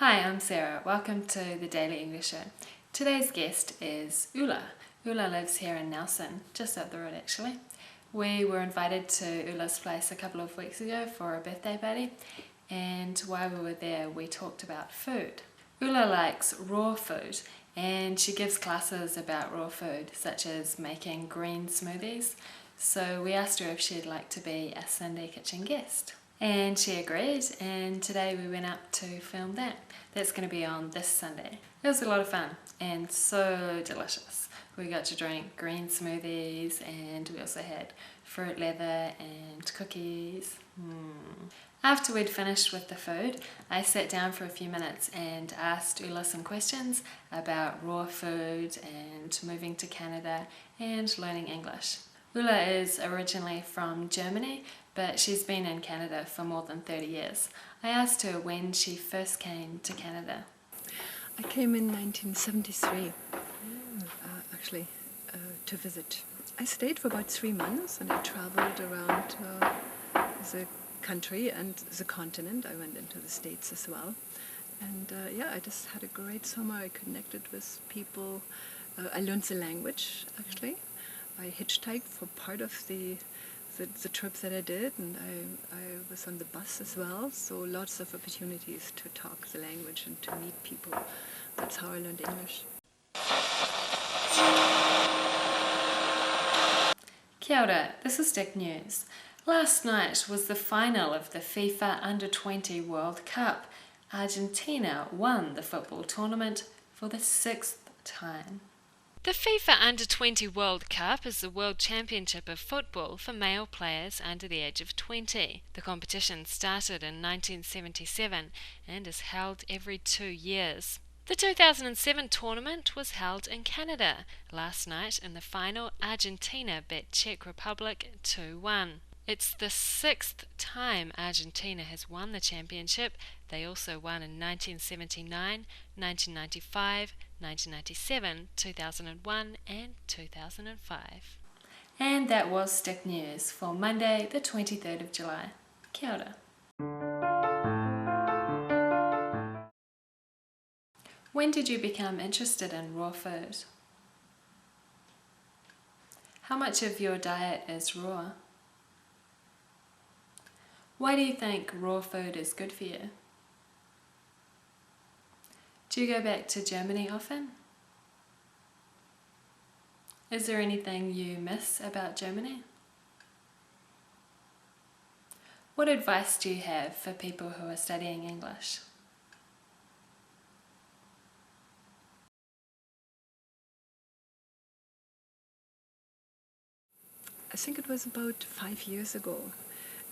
Hi, I'm Sarah. Welcome to the Daily English Show. Today's guest is Ulla. Ulla lives here in Nelson, just up the road actually. We were invited to Ulla's place a couple of weeks ago for a birthday party, and while we were there we talked about food. Ulla likes raw food and she gives classes about raw food, such as making green smoothies. So we asked her if she'd like to be a Sunday kitchen guest. And she agreed, and today we went up to film that. That's going to be on this Sunday. It was a lot of fun and so delicious. We got to drink green smoothies and we also had fruit leather and cookies. After we'd finished with the food, I sat down for a few minutes and asked Ulla some questions about raw food and moving to Canada and learning English. Ulla is originally from Germany, but she's been in Canada for more than 30 years. I asked her when she first came to Canada. I came in 1973, to visit. I stayed for about 3 months and I traveled around the country and the continent. I went into the States as well. And I just had a great summer. I connected with people. I learned the language, actually. I hitchhiked for part of the trip that I did, and I was on the bus as well, so lots of opportunities to talk the language and to meet people. That's how I learned English. Kia ora, this is Dick News. Last night was the final of the FIFA U-20 World Cup. Argentina won the football tournament for the 6th time. The FIFA Under-20 World Cup is the World Championship of football for male players under the age of 20. The competition started in 1977 and is held every 2 years. The 2007 tournament was held in Canada. Last night in the final, Argentina beat Czech Republic 2-1. It's the 6th time Argentina has won the championship. They also won in 1979, 1995, 1997, 2001 and 2005. And that was Stick News for Monday the 23rd of July. Kia ora. When did you become interested in raw food? How much of your diet is raw? Why do you think raw food is good for you? Do you go back to Germany often? Is there anything you miss about Germany? What advice do you have for people who are studying English? I think it was about 5 years ago.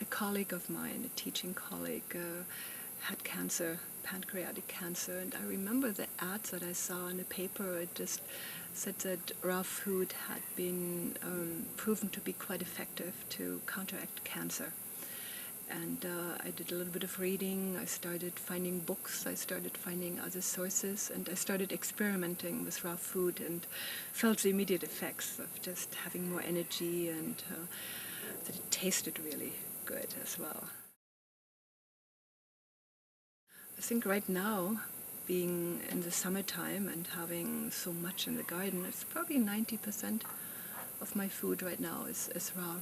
A colleague of mine, a teaching colleague, had cancer, pancreatic cancer, and I remember the ads that I saw in the paper. It just said that raw food had been proven to be quite effective to counteract cancer. And I did a little bit of reading, I started finding books, I started finding other sources, and I started experimenting with raw food and felt the immediate effects of just having more energy and that it tasted really good as well. I think right now, being in the summertime and having so much in the garden, it's probably 90% of my food right now is raw.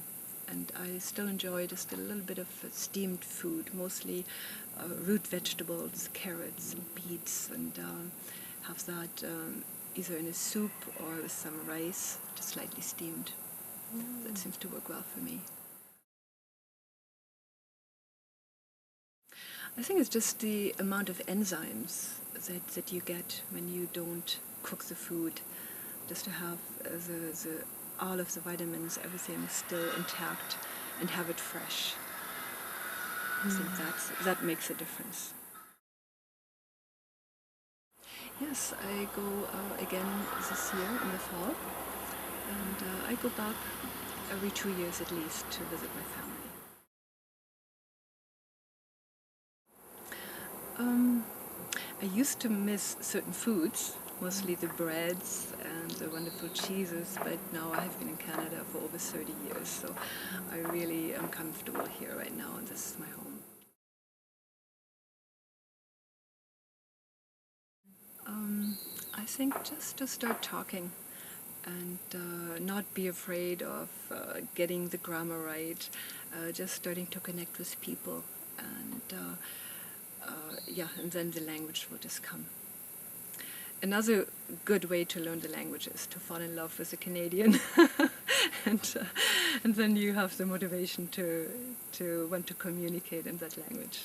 And I still enjoy just a little bit of steamed food, mostly root vegetables, carrots and beets, and have that either in a soup or with some rice, just slightly steamed. That seems to work well for me. I think it's just the amount of enzymes that you get when you don't cook the food, just to have all of the vitamins, everything still intact, and have it fresh. I think that makes a difference. Yes, I go again this year in the fall, and I go back every 2 years at least to visit my family. I used to miss certain foods, mostly the breads and the wonderful cheeses, but now I have been in Canada for over 30 years, so I really am comfortable here right now, and this is my home. think just to start talking and not be afraid of getting the grammar right, just starting to connect with people, and and then the language will just come. Another good way to learn the language is to fall in love with a Canadian, and then you have the motivation to want to communicate in that language.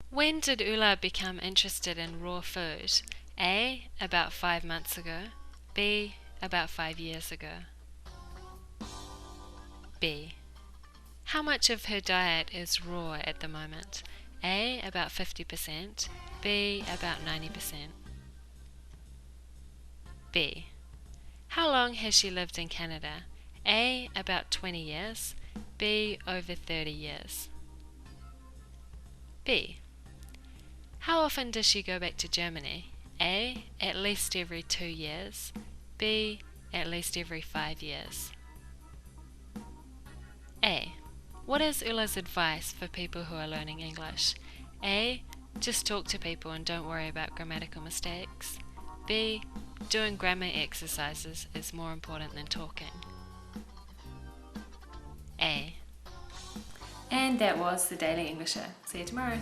When did Ulla become interested in raw food? A. About 5 months ago. B. About 5 years ago. B. How much of her diet is raw at the moment? A. About 50%. B. About 90%. B. How long has she lived in Canada? A. About 20 years. B. Over 30 years. B. How often does she go back to Germany? A. At least every 2 years. B. At least every 5 years. A. What is Ulla's advice for people who are learning English? A. Just talk to people and don't worry about grammatical mistakes. B. Doing grammar exercises is more important than talking. A. And that was the Daily Englisher. See you tomorrow.